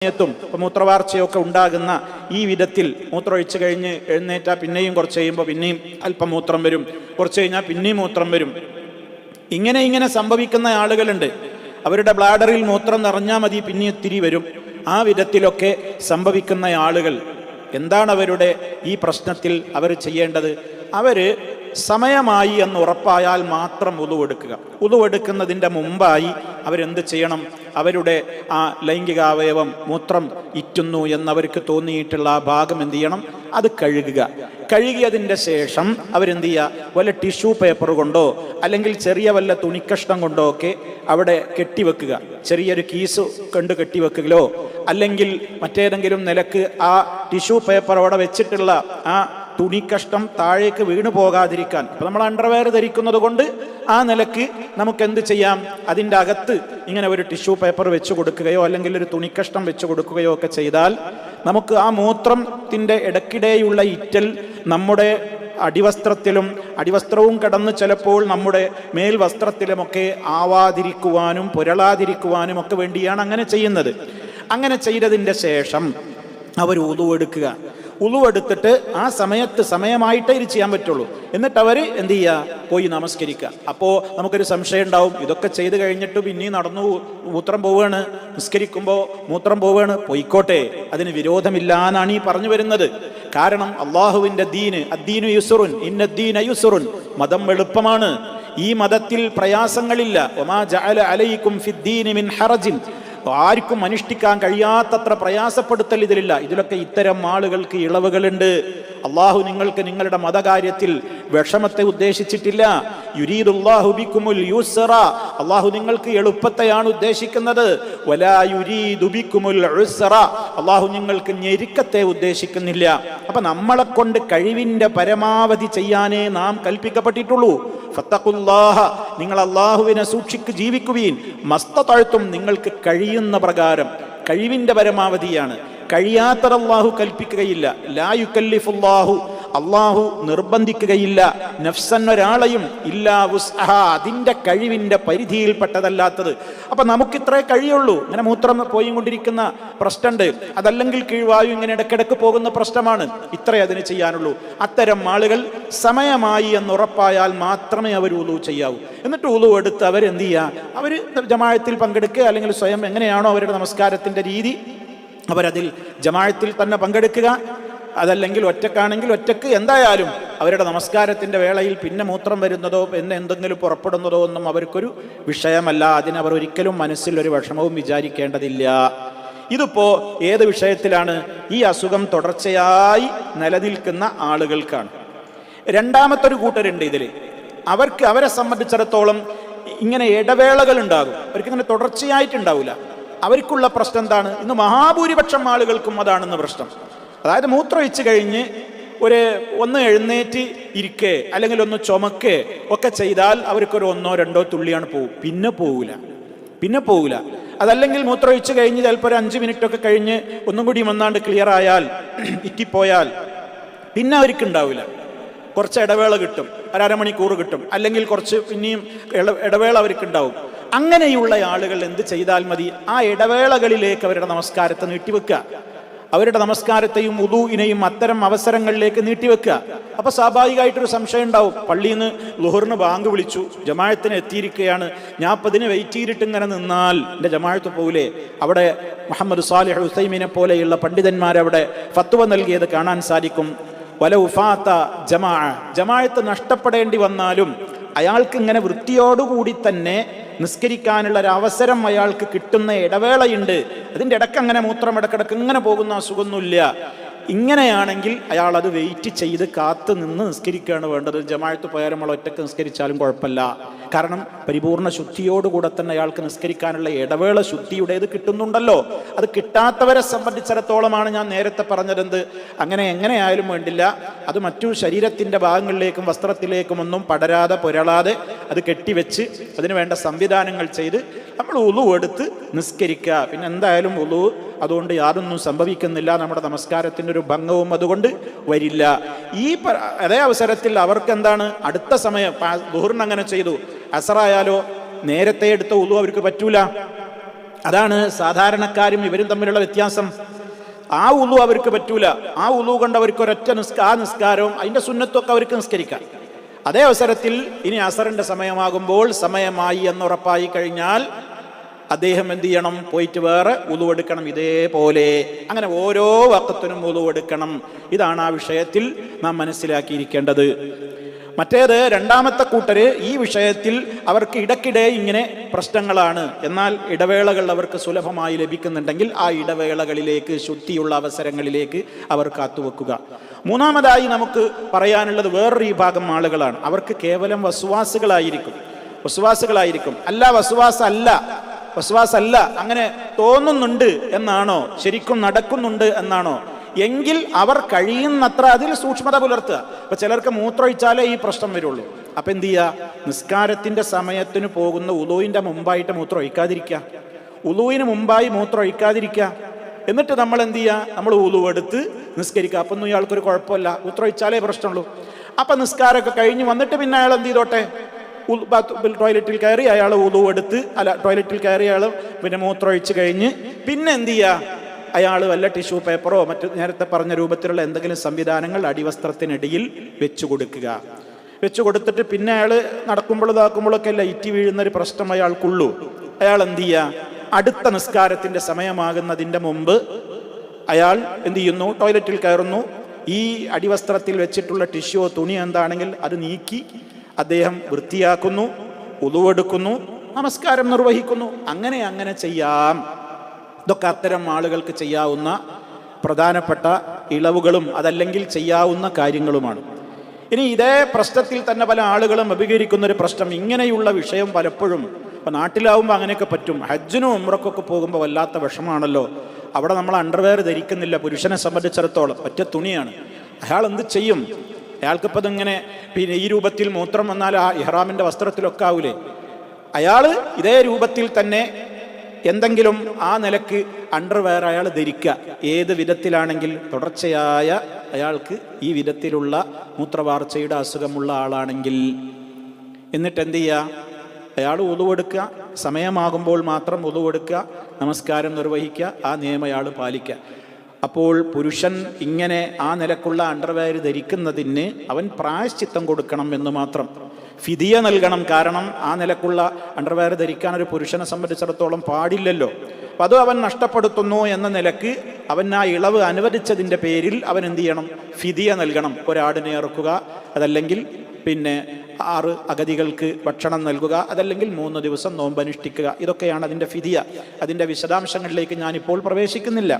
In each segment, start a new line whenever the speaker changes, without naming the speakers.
സമയത്തും മൂത്രവാർച്ചയൊക്കെ ഉണ്ടാകുന്ന ഈ വിധത്തിൽ മൂത്രമൊഴിച്ച് കഴിഞ്ഞ് എഴുന്നേറ്റാൽ പിന്നെയും കുറച്ച് കഴിയുമ്പോൾ പിന്നെയും അല്പം മൂത്രം വരും, കുറച്ച് കഴിഞ്ഞാൽ പിന്നെയും മൂത്രം വരും. ഇങ്ങനെ സംഭവിക്കുന്ന ആളുകളുണ്ട്. അവരുടെ ബ്ലാഡറിൽ മൂത്രം നിറഞ്ഞാൽ മതി പിന്നെ ഇത്തിരി വരും. ആ വിധത്തിലൊക്കെ സംഭവിക്കുന്ന ആളുകൾ എന്താണ് അവരുടെ ഈ പ്രശ്നത്തിൽ അവർ ചെയ്യേണ്ടത്? അവർ സമയമായി എന്ന് ഉറപ്പായാൽ മാത്രം ഉളുവെടുക്കുക. ഉളുവെടുക്കുന്നതിൻ്റെ മുമ്പായി അവരെന്ത് ചെയ്യണം? അവരുടെ ആ ലൈംഗികാവയവം മൂത്രം ഇറ്റുന്നു എന്നവർക്ക് തോന്നിയിട്ടുള്ള ആ ഭാഗം എന്ത് ചെയ്യണം? അത് കഴുകുക. കഴുകിയതിൻ്റെ ശേഷം അവരെന്ത് ചെയ്യുക? വല്ല ടിഷ്യൂ പേപ്പർ കൊണ്ടോ അല്ലെങ്കിൽ ചെറിയ വല്ല തുണിക്കഷ്ണം കൊണ്ടോ ഒക്കെ അവിടെ കെട്ടിവെക്കുക. ചെറിയൊരു കീസ് കൊണ്ട് കെട്ടിവെക്കുകയോ അല്ലെങ്കിൽ മറ്റേതെങ്കിലും നിലക്ക് ആ ടിഷ്യൂ പേപ്പർ അവിടെ വെച്ചിട്ടുള്ള ആ തുണിക്കഷ്ടം താഴേക്ക് വീണു പോകാതിരിക്കാൻ. അപ്പം നമ്മൾ അണ്ടർവെയർ ധരിക്കുന്നത് കൊണ്ട് ആ നിലക്ക് നമുക്ക് എന്ത് ചെയ്യാം? അതിൻ്റെ അകത്ത് ഇങ്ങനെ ഒരു ടിഷ്യൂ പേപ്പർ വെച്ച് കൊടുക്കുകയോ അല്ലെങ്കിൽ ഒരു തുണിക്കഷ്ടം വെച്ച് കൊടുക്കുകയോ ഒക്കെ ചെയ്താൽ നമുക്ക് ആ മൂത്രത്തിൻ്റെ ഇടയ്ക്കിടെയുള്ള ഇറ്റൽ നമ്മുടെ അടിവസ്ത്രവും കടന്ന് ചിലപ്പോൾ നമ്മുടെ മേൽവസ്ത്രത്തിലുമൊക്കെ ആവാതിരിക്കുവാനും പുരളാതിരിക്കുവാനും ഒക്കെ വേണ്ടിയാണ് അങ്ങനെ ചെയ്യുന്നത്. അങ്ങനെ ചെയ്തതിൻ്റെ ശേഷം അവർ ഉളുവെടുക്കുക. ഉളുവെടുത്തിട്ട് ആ സമയമായിട്ടേ ഇത് ചെയ്യാൻ പറ്റുള്ളൂ. എന്നിട്ട് അവർ എന്ത് ചെയ്യുക? പോയി നമസ്കരിക്കുക. അപ്പോൾ നമുക്കൊരു സംശയം ഉണ്ടാവും, ഇതൊക്കെ ചെയ്ത് കഴിഞ്ഞിട്ട് പിന്നെയും നടന്നു മൂത്രം പോവുകയാണ്, നിസ്കരിക്കുമ്പോൾ മൂത്രം പോവുകയാണ്. പോയിക്കോട്ടെ, അതിന് വിരോധമില്ല എന്നാണ് ഈ പറഞ്ഞു വരുന്നത്. കാരണം അള്ളാഹുവിൻ്റെ ദീന് അദ്ദീനു യുസ്റുൻ ഇന്നദ്ദീന യുസ്റുൻ, മതം എളുപ്പമാണ്. ഈ മതത്തിൽ പ്രയാസങ്ങളില്ല. വമാ ജഅല അലൈക്കും ഫിദ്ദീനി മിൻ ഹറജിൻ, ആർക്കും അനുഷ്ഠിക്കാൻ കഴിയാത്തത്ര പ്രയാസപ്പെടുത്തൽ ഇതിലില്ല. ഇതിലൊക്കെ ഇത്തരം ആളുകൾക്ക് ഇളവുകളുണ്ട്. അള്ളാഹു നിങ്ങൾക്ക് നിങ്ങളുടെ മതകാര്യത്തിൽ വിഷമത്തെ ഉദ്ദേശിച്ചിട്ടില്ല. യുരീദുല്ലാഹു ബിക്കുമുൽ യുസ്റ, അള്ളാഹു നിങ്ങൾക്ക് എളുപ്പത്തെയാണ് ഉദ്ദേശിക്കുന്നത്. വലാ യുരീദു ബിക്കുമുൽ ഉസ്റ, അള്ളാഹു നിങ്ങൾക്ക് ഞെരുക്കത്തെ ഉദ്ദേശിക്കുന്നില്ല. അപ്പൊ നമ്മളെ കൊണ്ട് കഴിവിന്റെ പരമാവധി ചെയ്യാനേ നാം കൽപ്പിക്കപ്പെട്ടിട്ടുള്ളൂ. ഫത്തഖുല്ലാഹ, നിങ്ങൾ അള്ളാഹുവിനെ സൂക്ഷിക്ക് ജീവിക്കുവീൻ. മസ്തതഅ്തും, നിങ്ങൾക്ക് കഴിയുന്ന പ്രകാരം. കഴിവിന്റെ പരമാവധിയാണ്. കഴിയാത്തത് അള്ളാഹു കൽപ്പിക്കുകയില്ല. ലാ യുകല്ലിഫുല്ലാഹു, അള്ളാഹു നിർബന്ധിക്കുകയില്ല നഫ്സൻ, ഒരാളെയും, ഇല്ലാ വുസ്അഹ, അതിൻ്റെ കഴിവിൻ്റെ പരിധിയിൽപ്പെട്ടതല്ലാത്തത്. അപ്പം നമുക്കിത്രേ കഴിയുള്ളൂ. ഇങ്ങനെ മൂത്രം പോയി കൊണ്ടിരിക്കുന്ന പ്രശ്നമുണ്ട്, അതല്ലെങ്കിൽ കീഴ്വായു ഇങ്ങനെ ഇടയ്ക്കിടയ്ക്ക് പോകുന്ന പ്രശ്നമാണ്, ഇത്രേ അതിന് ചെയ്യാനുള്ളൂ. അത്തരം ആളുകൾ സമയമായി എന്നുറപ്പായാൽ മാത്രമേ അവർ ഉളു ചെയ്യാവൂ. എന്നിട്ട് ഉളു എടുത്ത് അവരെന്ത് ചെയ്യുക? അവർ ജമാഅത്തിൽ പങ്കെടുക്കുക, അല്ലെങ്കിൽ സ്വയം എങ്ങനെയാണോ അവരുടെ നമസ്കാരത്തിൻ്റെ രീതി അവരതിൽ ജമാഅത്തിൽ തന്നെ പങ്കെടുക്കുക. അതല്ലെങ്കിൽ ഒറ്റക്കാണെങ്കിൽ ഒറ്റക്ക്, എന്തായാലും അവരുടെ നമസ്കാരത്തിൻ്റെ വേളയിൽ പിന്നെ മൂത്രം വരുന്നതോ പിന്നെ എന്തെങ്കിലും പുറപ്പെടുന്നതോ ഒന്നും അവർക്കൊരു വിഷയമല്ല. അതിനവർ ഒരിക്കലും മനസ്സിൽ ഒരു വിഷമവും വിചാരിക്കേണ്ടതില്ല. ഇതിപ്പോൾ ഏത് വിഷയത്തിലാണ്? ഈ അസുഖം തുടർച്ചയായി നിലനിൽക്കുന്ന ആളുകൾക്കാണ്. രണ്ടാമത്തൊരു കൂട്ടരുണ്ട് ഇതിൽ. അവരെ സംബന്ധിച്ചിടത്തോളം ഇങ്ങനെ ഇടവേളകൾ ഉണ്ടാകും. അവർക്കിങ്ങനെ തുടർച്ചയായിട്ടുണ്ടാവില്ല. അവർക്കുള്ള പ്രശ്നം എന്താണ്? ഇന്ന് മഹാഭൂരിപക്ഷം ആളുകൾക്കും അതാണെന്ന് പ്രശ്നം. അതായത് മൂത്രമൊഴിച്ച് കഴിഞ്ഞ് ഒന്ന് എഴുന്നേറ്റ് ഇരിക്കേ അല്ലെങ്കിൽ ഒന്ന് ചുമക്കേ ഒക്കെ ചെയ്താൽ അവർക്കൊരു 1-2 തുള്ളിയാണ് പോകും, പിന്നെ പോവില്ല. അതല്ലെങ്കിൽ മൂത്രമൊഴിച്ച് കഴിഞ്ഞ് ചിലപ്പോൾ ഒരു 5 മിനിറ്റൊക്കെ കഴിഞ്ഞ് ഒന്നും കൂടി വന്നാണ്ട് ക്ലിയർ ആയാൽ, ഇറ്റിപ്പോയാൽ പിന്നെ അവർക്കുണ്ടാവില്ല. കുറച്ച് ഇടവേള കിട്ടും, ഒരു അരമണിക്കൂർ കിട്ടും, അല്ലെങ്കിൽ കുറച്ച് പിന്നെയും ഇടവേള അവർക്കുണ്ടാവും. അങ്ങനെയുള്ള ആളുകൾ എന്ത് ചെയ്താൽ മതി? ആ ഇടവേളകളിലേക്ക് അവരുടെ നമസ്കാരത്തെ നീട്ടിവെക്കുക. അവരുടെ നമസ്കാരത്തെയും വുദൂഇനെയും അത്തരം അവസരങ്ങളിലേക്ക് നീട്ടിവെക്കുക. അപ്പൊ സ്വാഭാവികമായിട്ടൊരു സംശയം ഉണ്ടാവും, പള്ളിയിൽ നിന്ന് ളുഹറിന് ബാങ്ക് വിളിച്ചു, ജമാഅത്തിന് എത്തിയിരിക്കുകയാണ്, ഞാൻ അപ്പം ഇതിന് വെയിറ്റ് ചെയ്തിട്ട് ഇങ്ങനെ നിന്നാൽ എൻ്റെ ജമാഅത്ത് പോകില്ലേ? അവിടെ മുഹമ്മദ് സാലിഹ് ഉസൈമിനെ പോലെയുള്ള പണ്ഡിതന്മാരവിടെ ഫത്വ നൽകിയത് കാണാൻ സാധിക്കും. വലൗ ഫാത ജമാഅത്ത് നഷ്ടപ്പെടേണ്ടി വന്നാലും അയാൾക്ക് ഇങ്ങനെ വൃത്തിയോടുകൂടി തന്നെ നിസ്കരിക്കാനുള്ള ഒരു അവസരം അയാൾക്ക് കിട്ടുന്ന ഇടവേളയുണ്ട്. അതിൻ്റെ ഇടയ്ക്ക് അങ്ങനെ മൂത്രം ഇടക്കിടക്ക് ഇങ്ങനെ പോകുന്ന അസുഖമൊന്നുമില്ല. ഇങ്ങനെയാണെങ്കിൽ അയാൾ അത് വെയിറ്റ് ചെയ്ത് കാത്തു നിന്ന് നിസ്കരിക്കുകയാണ് വേണ്ടത്. ജമാഅത്ത് പോയാലും നമ്മൾ ഒറ്റക്ക് നിസ്കരിച്ചാലും കുഴപ്പമില്ല. കാരണം പരിപൂർണ ശുദ്ധിയോടുകൂടെ തന്നെ അയാൾക്ക് നിസ്കരിക്കാനുള്ള ഇടവേള ശുദ്ധിയുടേത് കിട്ടുന്നുണ്ടല്ലോ. അത് കിട്ടാത്തവരെ സംബന്ധിച്ചിടത്തോളമാണ് ഞാൻ നേരത്തെ പറഞ്ഞതെന്ത്, അങ്ങനെ എങ്ങനെയായാലും വേണ്ടില്ല, അത് മറ്റു ശരീരത്തിൻ്റെ ഭാഗങ്ങളിലേക്കും വസ്ത്രത്തിലേക്കും ഒന്നും പടരാതെ പുരളാതെ അത് കെട്ടിവെച്ച് അതിന് വേണ്ട സംവിധാനങ്ങൾ ചെയ്ത് നമ്മൾ ഉളു എടുത്ത് നിസ്കരിക്കുക. പിന്നെ എന്തായാലും ഉളു അതുകൊണ്ട് യാതൊന്നും സംഭവിക്കുന്നില്ല, നമ്മുടെ നമസ്കാരത്തിൻ്റെ ഒരു ഭംഗവും അതുകൊണ്ട് വരില്ല. അതേ അവസരത്തിൽ അവർക്ക് എന്താണ്? അടുത്ത സമയം ദുഹറിന് അങ്ങനെ ചെയ്തു, അസറായാലോ നേരത്തെ എടുത്ത ഉളു അവർക്ക് പറ്റൂല. അതാണ് സാധാരണക്കാരും ഇവരും തമ്മിലുള്ള വ്യത്യാസം. ആ ഉളു അവർക്ക് പറ്റൂല. ആ ഉളു കൊണ്ട് അവർക്ക് ഒരൊറ്റ നിസ്കാരവും അതിൻ്റെ സുന്നത്തൊക്കെ അവർക്ക് നിസ്കരിക്കാം. അതേ അവസരത്തിൽ ഇനി അസറിൻ്റെ സമയമാകുമ്പോൾ സമയമായി എന്നുറപ്പായി കഴിഞ്ഞാൽ അദ്ദേഹം എന്ത് ചെയ്യണം? പോയിട്ട് വേറെ ഉളു എടുക്കണം. ഇതേപോലെ അങ്ങനെ ഓരോ വഖത്തിനും ഉളു എടുക്കണം. ഇതാണ് ആ വിഷയത്തിൽ നാം മനസ്സിലാക്കിയിരിക്കേണ്ടത്. മറ്റേത് രണ്ടാമത്തെ കൂട്ടര് ഈ വിഷയത്തിൽ അവർക്ക് ഇടയ്ക്കിടെ ഇങ്ങനെ പ്രശ്നങ്ങളാണ്. എന്നാൽ ഇടവേളകൾ അവർക്ക് സുലഭമായി ലഭിക്കുന്നുണ്ടെങ്കിൽ ആ ഇടവേളകളിലേക്ക്, ശുദ്ധിയുള്ള അവസരങ്ങളിലേക്ക് അവർ കാത്തുവെക്കുക. മൂന്നാമതായി നമുക്ക് പറയാനുള്ളത് വേറൊരു വിഭാഗം ആളുകളാണ്. അവർക്ക് കേവലം വസ്വാസുകളായിരിക്കും. അല്ല, വസ്വാസല്ല, അങ്ങനെ തോന്നുന്നുണ്ട് എന്നാണോ, ശരിക്കും നടക്കുന്നുണ്ട് എന്നാണോ എങ്കിൽ അവർ കഴിയുന്നത്ര അതിൽ സൂക്ഷ്മത പുലർത്തുക. അപ്പൊ ചിലർക്ക് മൂത്രമൊഴിച്ചാലേ ഈ പ്രശ്നം വരുള്ളൂ. അപ്പൊ എന്ത് ചെയ്യുക? നിസ്കാരത്തിന്റെ സമയത്തിന് പോകുന്ന ഉളുവിന്റെ മുമ്പായിട്ട് മൂത്രമൊഴിക്കാതിരിക്കുക. ഉളുവിന് മുമ്പായി മൂത്രമൊഴിക്കാതിരിക്കുക. എന്നിട്ട് നമ്മൾ എന്ത് ചെയ്യുക? നമ്മൾ ഉളു എടുത്ത് നിസ്കരിക്കുക. അപ്പൊ ഒന്നും ഇയാൾക്കൊരു കുഴപ്പമില്ല, മൂത്രമൊഴിച്ചാലേ പ്രശ്നമുള്ളൂ. അപ്പൊ നിസ്കാരമൊക്കെ കഴിഞ്ഞ് വന്നിട്ട് പിന്നെ അയാൾ എന്ത് ചെയ്തോട്ടെ? ടോയ്ലറ്റിൽ കയറി അയാൾ ഉളു എടുത്ത്, ടോയ്ലറ്റിൽ കയറി അയാൾ പിന്നെ മൂത്രമൊഴിച്ച് കഴിഞ്ഞ് പിന്നെ എന്ത് ചെയ്യുക? അയാൾ വല്ല ടിഷ്യൂ പേപ്പറോ മറ്റു നേരത്തെ പറഞ്ഞ രൂപത്തിലുള്ള എന്തെങ്കിലും സംവിധാനങ്ങൾ അടിവസ്ത്രത്തിനിടയിൽ വെച്ചു കൊടുത്തിട്ട് പിന്നെ അയാൾ നടക്കുമ്പോഴൊക്കെ ലൈറ്റ് വീഴുന്നൊരു പ്രശ്നം അയാൾക്കുള്ളൂ. അയാൾ എന്ത് ചെയ്യുക? അടുത്ത നിസ്കാരത്തിന്റെ സമയമാകുന്നതിൻ്റെ മുമ്പ് അയാൾ എന്ത് ചെയ്യുന്നു? ടോയ്ലറ്റിൽ കയറുന്നു. ഈ അടിവസ്ത്രത്തിൽ വെച്ചിട്ടുള്ള ടിഷ്യോ തുണി എന്താണെങ്കിൽ അത് നീക്കി അദ്ദേഹം വൃത്തിയാക്കുന്നു, ഉളുവെടുക്കുന്നു, നമസ്കാരം നിർവഹിക്കുന്നു. അങ്ങനെ ചെയ്യാം. ഇതൊക്കെ അത്തരം ആളുകൾക്ക് ചെയ്യാവുന്ന പ്രധാനപ്പെട്ട ഇളവുകളും അതല്ലെങ്കിൽ ചെയ്യാവുന്ന കാര്യങ്ങളുമാണ്. ഇനി ഇതേ പ്രശ്നത്തിൽ തന്നെ പല ആളുകളും അഭികരിക്കുന്നൊരു പ്രശ്നം, ഇങ്ങനെയുള്ള വിഷയം പലപ്പോഴും ഇപ്പം നാട്ടിലാവുമ്പോൾ അങ്ങനെയൊക്കെ പറ്റും. ഹജ്ജിനും ഉംറക്കൊക്കെ പോകുമ്പോൾ വല്ലാത്ത വിഷമാണല്ലോ. അവിടെ നമ്മൾ അണ്ടർവെയർ ധരിക്കുന്നില്ല. പുരുഷനെ സംബന്ധിച്ചിടത്തോളം ഒറ്റ തുണിയാണ്. അയാൾ എന്ത് ചെയ്യും? അയാൾക്കിപ്പോൾ ഇതിങ്ങനെ പിന്നെ ഈ രൂപത്തിൽ മൂത്രം വന്നാൽ ആ ഇഹ്റാമിൻ്റെ വസ്ത്രത്തിലൊക്കെ ആവൂലേ? അയാൾ ഇതേ രൂപത്തിൽ തന്നെ എന്തെങ്കിലും ആ നിലക്ക് അണ്ടർവെയർ അയാൾ ധരിക്കുക. ഏത് വിധത്തിലാണെങ്കിൽ തുടർച്ചയായ അയാൾക്ക് ഈ വിധത്തിലുള്ള മൂത്രവാർച്ചയുടെ അസുഖമുള്ള ആളാണെങ്കിൽ എന്നിട്ട് എന്ത് ചെയ്യുക? അയാൾ ഉളുവെടുക്കുക, സമയമാകുമ്പോൾ മാത്രം ഉളുവെടുക്കുക, നമസ്കാരം നിർവഹിക്കുക, ആ നിയമം അയാൾ പാലിക്കുക. അപ്പോൾ പുരുഷൻ ഇങ്ങനെ ആ നിലക്കുള്ള അണ്ടർവെയർ ധരിക്കുന്നതിന് അവൻ പ്രായശ്ചിത്തം കൊടുക്കണം എന്ന് മാത്രം, ഫിദിയ നൽകണം. കാരണം ആ നിലക്കുള്ള അണ്ടർവെയർ ധരിക്കാൻ ഒരു പുരുഷനെ സംബന്ധിച്ചിടത്തോളം പാടില്ലല്ലോ. അപ്പം അത് അവൻ നഷ്ടപ്പെടുത്തുന്നു എന്ന നിലക്ക് അവൻ ആ ഇളവ് അനുവദിച്ചതിൻ്റെ പേരിൽ അവൻ എന്ത് ചെയ്യണം? ഫിദിയ നൽകണം. ഒരാടിനെ ഇറക്കുക, അതല്ലെങ്കിൽ പിന്നെ 6 അഗതികൾക്ക് ഭക്ഷണം നൽകുക, അതല്ലെങ്കിൽ 3 ദിവസം നോമ്പനുഷ്ഠിക്കുക. ഇതൊക്കെയാണ് അതിൻ്റെ ഫിദിയ. അതിൻ്റെ വിശദാംശങ്ങളിലേക്ക് ഞാനിപ്പോൾ പ്രവേശിക്കുന്നില്ല.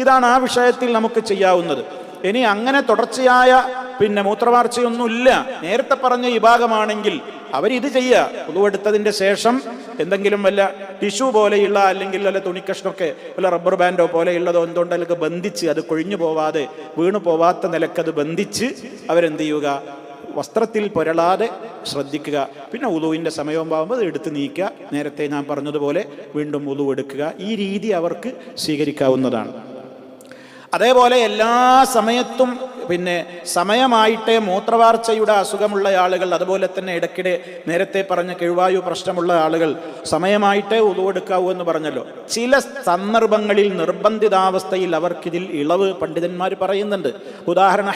ഇതാണ് ആ വിഷയത്തിൽ നമുക്ക് ചെയ്യാവുന്നത്. ഇനി അങ്ങനെ തുടർച്ചയായ പിന്നെ മൂത്രവാർച്ചയൊന്നുമില്ല, നേരത്തെ പറഞ്ഞ വിഭാഗമാണെങ്കിൽ അവരിത് ചെയ്യുക. ഉളുവെടുത്തതിൻ്റെ ശേഷം എന്തെങ്കിലും വല്ല ടിഷ്യൂ പോലെയുള്ള അല്ലെങ്കിൽ വല്ല തുണിക്കഷ്ണമൊക്കെ വല്ല റബ്ബർ ബാൻഡോ പോലെയുള്ളതോ എന്തുകൊണ്ടൊക്കെ ബന്ധിച്ച് അത് കൊഴിഞ്ഞു പോവാതെ വീണു പോവാത്ത നിലക്കത് ബന്ധിച്ച് അവരെന്ത് ചെയ്യുക? വസ്ത്രത്തിൽ പുരളാതെ ശ്രദ്ധിക്കുക. പിന്നെ ഉളുവിൻ്റെ സമയമാകുമ്പോൾ അത് എടുത്ത് നീക്കുക. നേരത്തെ ഞാൻ പറഞ്ഞതുപോലെ വീണ്ടും ഉളു എടുക്കുക. ഈ രീതി അവർക്ക് സ്വീകരിക്കാവുന്നതാണ്. അതേപോലെ എല്ലാ സമയത്തും പിന്നെ സമയമായിട്ടേ മൂത്രവാർച്ചയുടെ അസുഖമുള്ള ആളുകൾ, അതുപോലെ തന്നെ ഇടയ്ക്കിടെ നേരത്തെ പറഞ്ഞ കിഴുവായു പ്രശ്നമുള്ള ആളുകൾ സമയമായിട്ടേ ഉളുവെടുക്കാവൂ എന്ന് പറഞ്ഞല്ലോ. ചില സന്ദർഭങ്ങളിൽ നിർബന്ധിതാവസ്ഥയിൽ അവർക്കിതിൽ ഇളവ് പണ്ഡിതന്മാർ പറയുന്നുണ്ട്. ഉദാഹരണം,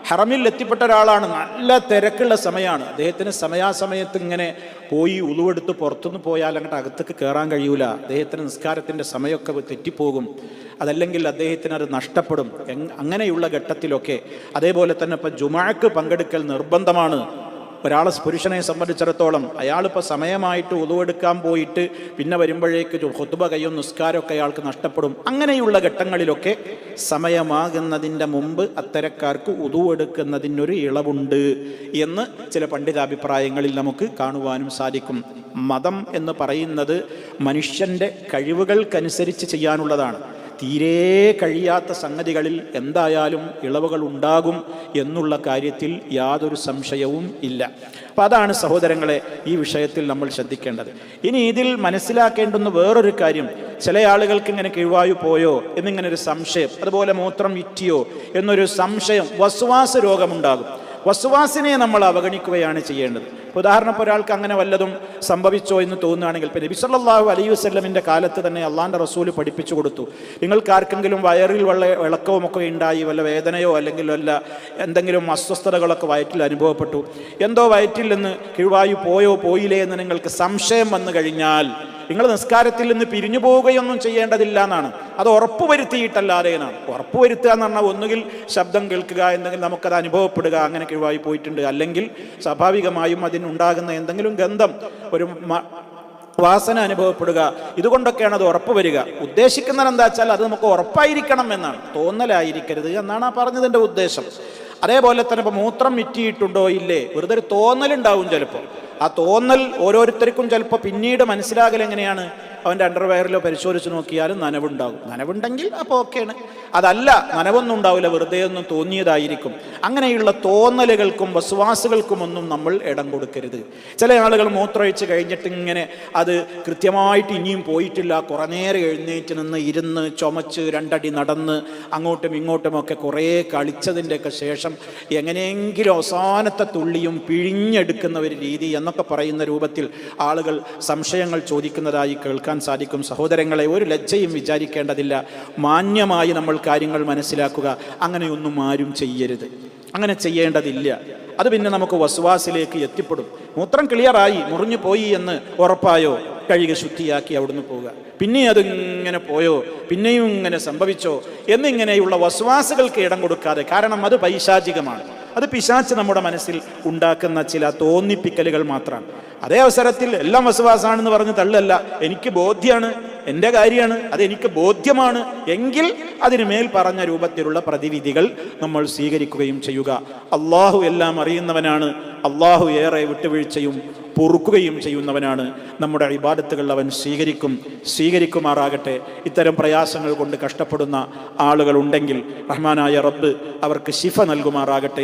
ഹറമിൽ എത്തിപ്പെട്ട ഒരാളാണ്, നല്ല തിരക്കുള്ള സമയമാണ്, അദ്ദേഹത്തിന് സമയാസമയത്ത് ഇങ്ങനെ പോയി ഉളുവെടുത്ത് പുറത്തുനിന്ന് പോയാൽ അങ്ങോട്ട് അകത്തേക്ക് കയറാൻ കഴിയൂല. അദ്ദേഹത്തിന് നിസ്കാരത്തിൻ്റെ സമയമൊക്കെ തെറ്റിപ്പോകും, അതല്ലെങ്കിൽ അദ്ദേഹത്തിന് അത് നഷ്ടപ്പെടും. അങ്ങനെയുള്ള ഘട്ടത്തിലൊക്കെ അതേപോലെ തന്നെ ഇപ്പം ജുമാക്ക് പങ്കെടുക്കൽ നിർബന്ധമാണ്. ഒരാളെ പുരുഷനെ സംബന്ധിച്ചിടത്തോളം അയാളിപ്പോൾ സമയമായിട്ട് ഉളുവെടുക്കാൻ പോയിട്ട് പിന്നെ വരുമ്പോഴേക്ക് ഖുത്ബ കയ്യും നിസ്കാരമൊക്കെ അയാൾക്ക് നഷ്ടപ്പെടും. അങ്ങനെയുള്ള ഘട്ടങ്ങളിലൊക്കെ സമയമാകുന്നതിൻ്റെ മുമ്പ് അത്തരക്കാർക്ക് ഉളുവെടുക്കുന്നതിനൊരു ഇളവുണ്ട് എന്ന് ചില പണ്ഡിതാഭിപ്രായങ്ങളിൽ നമുക്ക് കാണുവാനും സാധിക്കും. മതം എന്ന് പറയുന്നത് മനുഷ്യൻ്റെ കഴിവുകൾക്കനുസരിച്ച് ചെയ്യാനുള്ളതാണ്. തീരെ കഴിയാത്ത സംഗതികളിൽ എന്തായാലും ഇളവുകൾ ഉണ്ടാകും എന്നുള്ള കാര്യത്തിൽ യാതൊരു സംശയവും ഇല്ല. അപ്പം അതാണ് സഹോദരങ്ങളെ ഈ വിഷയത്തിൽ നമ്മൾ ശ്രദ്ധിക്കേണ്ടത്. ഇനി ഇതിൽ മനസ്സിലാക്കേണ്ടുന്ന വേറൊരു കാര്യം, ചില ആളുകൾക്ക് ഇങ്ങനെ കിഴുവായു പോയോ എന്നിങ്ങനെ ഒരു സംശയം, അതുപോലെ മൂത്രം വിറ്റിയോ എന്നൊരു സംശയം, വസ്വാസ് രോഗമുണ്ടാകും. വസ്വാസിനെ നമ്മൾ അവഗണിക്കുകയാണ് ചെയ്യേണ്ടത്. ഉദാഹരണം, ഒരാൾക്ക് അങ്ങനെ വല്ലതും സംഭവിച്ചോ എന്ന് തോന്നുകയാണെങ്കിൽ, പിന്നെ നബി സല്ലല്ലാഹു അലൈഹി വസല്ലമിൻ്റെ കാലത്ത് തന്നെ അള്ളാഹിൻ്റെ റസൂല് പഠിപ്പിച്ചു കൊടുത്തു, നിങ്ങൾക്ക് ആർക്കെങ്കിലും വയറിൽ ഇളക്കവുമൊക്കെ ഉണ്ടായി, വല്ല വേദനയോ അല്ലെങ്കിൽ വല്ല എന്തെങ്കിലും അസ്വസ്ഥതകളൊക്കെ വയറ്റിൽ അനുഭവപ്പെട്ടു, എന്തോ വയറ്റിൽ നിന്ന് കീഴ്വായു പോയോ പോയില്ലേ എന്ന് നിങ്ങൾക്ക് സംശയം വന്നു കഴിഞ്ഞാൽ നിങ്ങൾ നിസ്കാരത്തിൽ നിന്ന് പിരിഞ്ഞു പോവുകയൊന്നും ചെയ്യേണ്ടതില്ല എന്നാണ്. അത് ഉറപ്പുവരുത്തിയിട്ടല്ലാതെ എന്നാണ്. ഉറപ്പുവരുത്തുക എന്ന് പറഞ്ഞാൽ ഒന്നുകിൽ ശബ്ദം കേൾക്കുക, എന്തെങ്കിലും നമുക്കത് അനുഭവപ്പെടുക, അങ്ങനെ കീഴ്വായി പോയിട്ടുണ്ട്, അല്ലെങ്കിൽ സ്വാഭാവികമായും അതിനുണ്ടാകുന്ന എന്തെങ്കിലും ഗന്ധം, ഒരു വാസന അനുഭവപ്പെടുക, ഇതുകൊണ്ടൊക്കെയാണ് അത് ഉറപ്പ് വരിക. ഉദ്ദേശിക്കുന്നത് എന്താ വെച്ചാൽ അത് നമുക്ക് ഉറപ്പായിരിക്കണം എന്നാണ്, തോന്നലായിരിക്കരുത് എന്നാണ് ആ പറഞ്ഞതിൻ്റെ ഉദ്ദേശം. അതേപോലെ തന്നെ ഇപ്പോൾ മൂത്രം മിറ്റിയിട്ടുണ്ടോ ഇല്ലേ, വെറുതെ ഒരു തോന്നലുണ്ടാവും ചിലപ്പോൾ. ആ തോന്നൽ ഓരോരുത്തർക്കും ചിലപ്പോൾ പിന്നീട് മനസ്സിലാകൽ എങ്ങനെയാണ്, അവൻ്റെ അണ്ടർവെയറിലോ പരിശോധിച്ച് നോക്കിയാലും നനവുണ്ടാകും. നനവുണ്ടെങ്കിൽ അപ്പോൾ ഓക്കെയാണ്. അതല്ല, നനവൊന്നും ഉണ്ടാവില്ല, വെറുതെ ഒന്നും തോന്നിയതായിരിക്കും. അങ്ങനെയുള്ള തോന്നലുകൾക്കും വസ്വാസുകൾക്കും ഒന്നും നമ്മൾ ഇടം കൊടുക്കരുത്. ചില ആളുകൾ മൂത്രമൊഴിച്ച് കഴിഞ്ഞിട്ട് ഇങ്ങനെ അത് കൃത്യമായിട്ട് ഇനിയും പോയിട്ടില്ല, കുറേ നേരം എഴുന്നേറ്റ് നിന്ന് ഇരുന്ന് ചുമച്ച് 2 അടി നടന്ന് അങ്ങോട്ടും ഇങ്ങോട്ടുമൊക്കെ കുറേ കളിച്ചതിൻ്റെയൊക്കെ ശേഷം എങ്ങനെയെങ്കിലും അവസാനത്തെ തുള്ളിയും പിഴിഞ്ഞെടുക്കുന്ന ഒരു രീതി എന്നൊക്കെ പറയുന്ന രൂപത്തിൽ ആളുകൾ സംശയങ്ങൾ ചോദിക്കുന്നതായി കേൾക്കാൻ സാധിക്കും. സഹോദരങ്ങളെ, ഒരു ലജ്ജയും വിചാരിക്കേണ്ടതില്ല. മാന്യമായി നമ്മൾ കാര്യങ്ങൾ മനസ്സിലാക്കുക. അങ്ങനെയൊന്നും ആരും ചെയ്യരുത്, അങ്ങനെ ചെയ്യേണ്ടതില്ല. അത് പിന്നെ നമുക്ക് വസ്വാസിലേക്ക് എത്തിപ്പെടും. മൂത്രം ക്ലിയറായി, മുറിഞ്ഞു പോയി എന്ന് ഉറപ്പായോ, കഴുകി ശുദ്ധിയാക്കി അവിടുന്ന് പോവുക. പിന്നെ അതിങ്ങനെ പോയോ, പിന്നെയും ഇങ്ങനെ സംഭവിച്ചോ എന്നിങ്ങനെയുള്ള വസ്വാസുകൾക്ക് ഇടം കൊടുക്കാതെ. കാരണം അത് പൈശാചികമാണ്. അത് പിശാച് നമ്മുടെ മനസ്സിൽ ഉണ്ടാക്കുന്ന ചില തോന്നിപ്പിക്കലുകൾ മാത്രമാണ്. അതേ അവസരത്തിൽ എല്ലാം വസ്വാസാണെന്ന് പറഞ്ഞ് തള്ളല്ല. എനിക്ക് ബോധ്യമാണ്, എൻ്റെ കാര്യമാണ്, അതെനിക്ക് ബോധ്യമാണ് എങ്കിൽ അതിന് മേൽ പറഞ്ഞ രൂപത്തിലുള്ള പ്രതിവിധികൾ നമ്മൾ സ്വീകരിക്കുകയും ചെയ്യുക. അള്ളാഹു എല്ലാം അറിയുന്നവനാണ്. അള്ളാഹു ഏറെ വിട്ടുവീഴ്ചയും പൊറുക്കുകയും ചെയ്യുന്നവനാണ്. നമ്മുടെ ഇബാദത്തുകൾ അവൻ സ്വീകരിക്കുമാറാകട്ടെ. ഇത്തരം പ്രയാസങ്ങൾ കൊണ്ട് കഷ്ടപ്പെടുന്ന ആളുകൾ ഉണ്ടെങ്കിൽ റഹ്മാനായ റബ്ബ് അവർക്ക് ശിഫ നൽകുമാറാകട്ടെ.